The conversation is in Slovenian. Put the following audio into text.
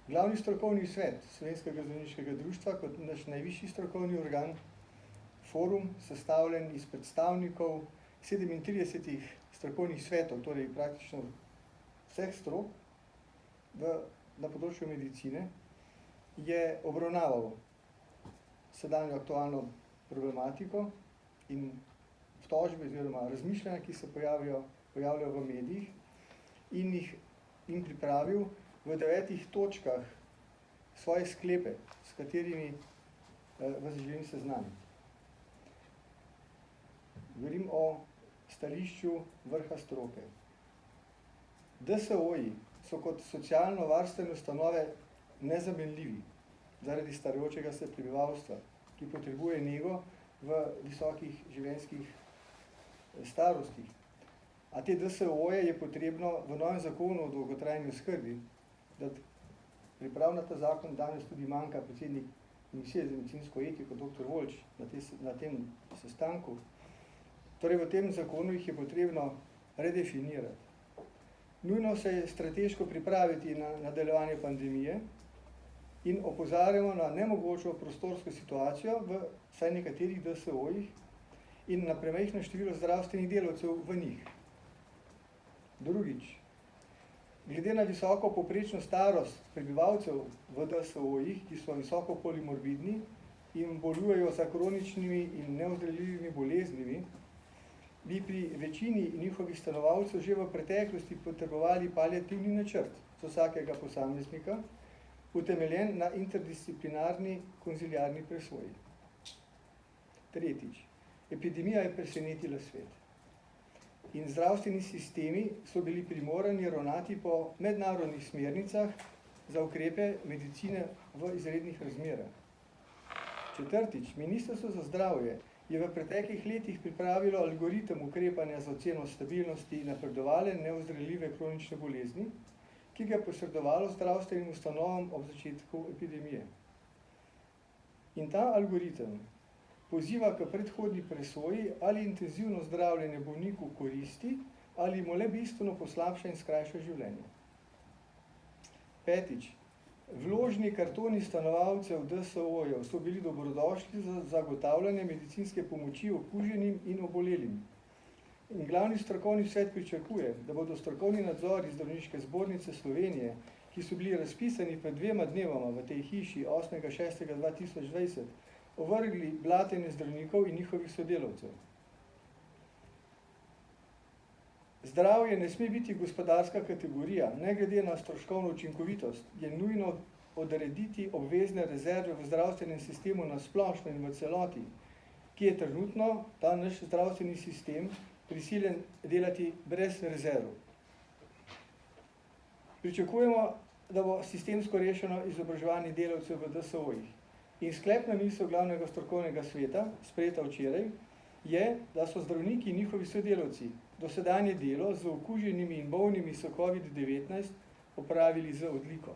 Glavni strokovni svet Slovenskega zdravniškega društva kot naš najvišji strokovni organ, forum, sestavljen iz predstavnikov 37 strokovnih svetov, torej praktično vseh strok na področju medicine, je obravnaval sedanjo aktualno problematiko in obtožbe oziroma razmišljanja, ki se pojavljajo v medijih, in pripravil v 9 točkah svoje sklepe, s katerimi vas želim seznaniti. Govorim o stališču vrha stroke. DSO-ji so kot socialno-varstvene ustanove nezamenljivi zaradi starajočega se prebivalstva, ki potrebuje nego v visokih življenjskih starostih. A te DSO-je je potrebno v novem zakonu o dolgotrajni oskrbi, da priprav na ta zakon danes tudi manjka predsednik Komisije za medicinsko etiko, dr. Voljč, na tem sestanku. Torej v tem zakonu jih je potrebno redefinirati. Nujno se je strateško pripraviti na nadaljevanje pandemije in opozarjamo na nemogočo prostorsko situacijo v vsaj nekaterih DSO-jih in na premajhno število zdravstvenih delavcev v njih. Drugič, glede na visoko povprečno starost prebivalcev v DSO-jih, ki so visoko polimorbidni in bolujejo za kroničnimi in neozdravljivimi boleznimi, bi pri večini njihovih stanovalcev že v preteklosti potrebovali paliativni načrt za vsakega posameznika, utemeljen na interdisciplinarni konziliarni presoji. Tretjič, epidemija je presenetila svet in zdravstveni sistemi so bili primorani ravnati po mednarodnih smernicah za ukrepe medicine v izrednih razmerah. Četrtič, Ministrstvo za zdravje je v preteklih letih pripravilo algoritem ukrepanja za oceno stabilnosti napredovale neozdravljive kronične bolezni, ki ga je posredovalo zdravstvenim ustanovam ob začetku epidemije. In ta algoritem poziva k predhodni presoji, ali intenzivno zdravljenje bolniku koristi, ali mu le bistveno poslabša in skrajša življenje. Petič, vložni kartoni stanovalcev DSO-jev so bili dobrodošli za zagotavljanje medicinske pomoči okuženim in obolelim. In glavni strokovni svet pričakuje, da bodo strokovni nadzori Zdravniške zbornice Slovenije, ki so bili razpisani pred 2 dnevoma v tej hiši 8.6.2020, ovrgli blatenje zdravnikov in njihovih sodelavcev. Zdravje ne sme biti gospodarska kategorija, ne glede na stroškovno učinkovitost, je nujno odrediti obvezne rezerve v zdravstvenem sistemu na splošno in v celoti, ki je trenutno ta naš zdravstveni sistem prisiljen delati brez rezerv. Pričakujemo, da bo sistemsko rešeno izobraževanje delavcev v DSO-jih. In sklepna misel glavnega strokovnega sveta, sprejeta včeraj, je, da so zdravniki in njihovi sodelavci dosedanje delo z okuženimi in bolnimi s COVID-19 opravili z odliko.